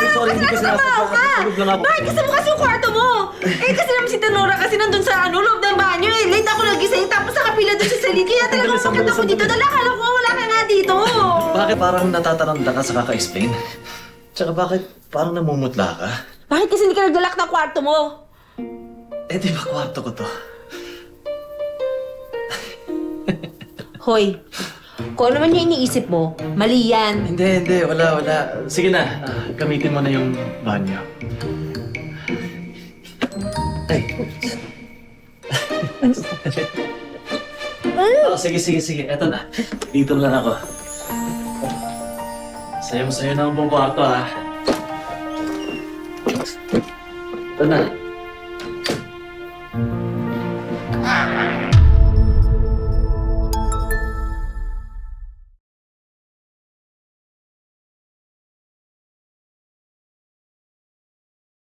Sorry, hindi ko sinasadya. Natulog lang ako. Bakit gusto mo kasi yung kwarto mo? Eh, kasi naman si Tenora kasi nandun sa loob ng banyo eh. Late ako nagising tapos nakapila doon siya sa lead. Kaya talagang bakit ako dito? Dala ka lang ko, wala ka nga dito. Bakit parang natataranta ka sa kaka-explain? Tsaka bakit parang namumutla ka? Bakit kasi hindi ka naglalak ng kwarto mo? Eh, di ba kwarto ko to? Hoy, kung ano man yung iniisip mo, mali yan. Hindi, wala. Sige na, gamitin mo na yung banyo. Ay. Sige. Eto na. Dito lang ako. Sayo na ang buong kwarto, ha? Ito na.